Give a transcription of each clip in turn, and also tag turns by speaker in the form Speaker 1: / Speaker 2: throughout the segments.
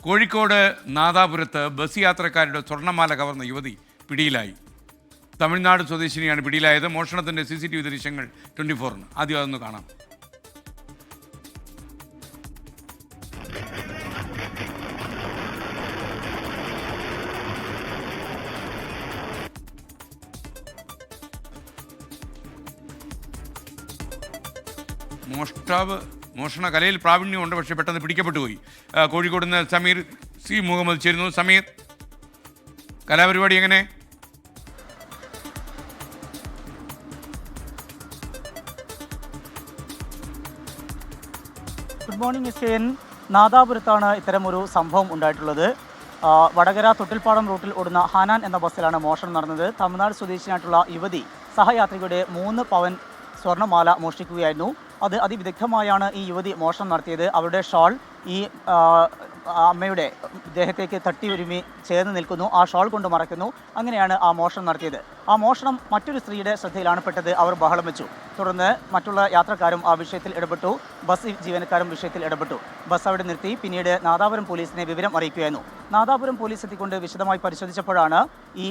Speaker 1: Kozhikode നാദാപുരത്ത് bus യാത്രക്കാരുടെ സ്വർണ്ണമാല കവർന്ന യുവതി പിടിയിലായി. തമിഴ്നാട് സ്വദേശിനിയാണ് പിടിയിലായത്. മോഷണത്തിൻ്റെ CCTV ദൃശ്യങ്ങൾ 24-ന്. ആദ്യം അതൊന്ന് കാണാം. മോഷണ കലയിൽ പ്രാവീണ്യമുണ്ട്, പക്ഷേ പെട്ടെന്ന് പിടിക്കപ്പെട്ടു പോയി. കോഴിക്കോട് നിന്ന് സമീർ സി മുഹമ്മദ് ചേരുന്നു. സമീർ, കലാപരിപാടി എങ്ങനെ?
Speaker 2: Good morning എസ്കെൻ. നാദാപുരത്താണ് ഇത്തരമൊരു സംഭവം ഉണ്ടായിട്ടുള്ളത്. വടകര തൊട്ടിൽപ്പാടം റൂട്ടിൽ ഓടുന്ന ഹാനാൻ എന്ന ബസ്സിലാണ് മോഷണം നടന്നത്. തമിഴ്നാട് സ്വദേശിയായിട്ടുള്ള യുവതി സഹയാത്രികയുടെ 3 പവൻ സ്വർണ്ണമാല മോഷ്ടിക്കുകയായിരുന്നു. അത് അതിവിദഗ്ധമായാണ് ഈ യുവതി മോഷണം നടത്തിയത്. അവരുടെ ഷാൾ ഈ അമ്മയുടെ ദേഹത്തേക്ക് തട്ടി ഒരുമി ചേർന്ന് നിൽക്കുന്നു. ആ ഷാൾ കൊണ്ട് മറയ്ക്കുന്നു. അങ്ങനെയാണ് ആ മോഷണം നടത്തിയത്. ആ മോഷണം മറ്റൊരു സ്ത്രീയുടെ ശ്രദ്ധയിലാണ് പെട്ടത്. അവർ ബഹളം വെച്ചു. തുടർന്ന് മറ്റുള്ള യാത്രക്കാരും ആ വിഷയത്തിൽ ഇടപെട്ടു. ബസ് ജീവനക്കാരും വിഷയത്തിൽ ഇടപെട്ടു. ബസ് അവിടെ നിർത്തി. പിന്നീട് നാദാപുരം പോലീസിനെ വിവരം അറിയിക്കുകയായിരുന്നു. നാദാപുരം പോലീസ് എത്തിക്കൊണ്ട് വിശദമായി പരിശോധിച്ചപ്പോഴാണ് ഈ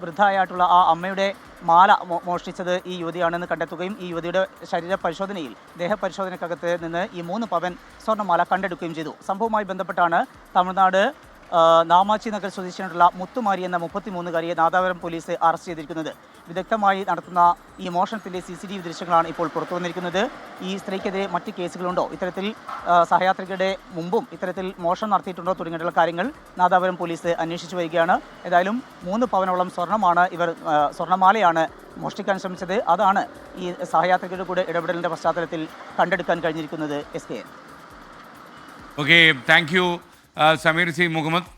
Speaker 2: വൃദ്ധയായിട്ടുള്ള ആ അമ്മയുടെ മാല മോഷ്ടിച്ചത് ഈ യുവതിയാണെന്ന് കണ്ടെത്തുകയും ഈ യുവതിയുടെ ശരീര പരിശോധനയിൽ ദേഹപരിശോധനയ്ക്കകത്ത് നിന്ന് ഈ 3 പവൻ സ്വർണ്ണമാല കണ്ടെടുക്കുകയും ചെയ്തു. സംഭവവുമായി ബന്ധപ്പെട്ടാണ് തമിഴ്നാട് നാമാച്ചി നഗർ സ്വദേശിയായിട്ടുള്ള മുത്തുമാരി എന്ന 33-കാരിയെ നാദാപുരം പോലീസ് അറസ്റ്റ് ചെയ്തിരിക്കുന്നത്. വിദഗ്ധമായി നടത്തുന്ന ഈ മോഷണത്തിൻ്റെ CCTV ദൃശ്യങ്ങളാണ് ഇപ്പോൾ പുറത്തു വന്നിരിക്കുന്നത്. ഈ സ്ത്രീക്കെതിരെ മറ്റ് കേസുകളുണ്ടോ, ഇത്തരത്തിൽ സഹയാത്രികരുടെ മുമ്പും ഇത്തരത്തിൽ മോഷണം നടത്തിയിട്ടുണ്ടോ തുടങ്ങിയിട്ടുള്ള കാര്യങ്ങൾ നാദാപുരം പോലീസ് അന്വേഷിച്ചു വരികയാണ്. ഏതായാലും 3 പവനോളം സ്വർണ്ണമാലയാണ് മോഷ്ടിക്കാൻ ശ്രമിച്ചത്. അതാണ് ഈ സഹയാത്രികരുടെ കൂടെ ഇടപെടലിൻ്റെ പശ്ചാത്തലത്തിൽ കണ്ടെടുക്കാൻ കഴിഞ്ഞിരിക്കുന്നത്. SKN.
Speaker 1: Okay, thank you Sameer C Muhammad.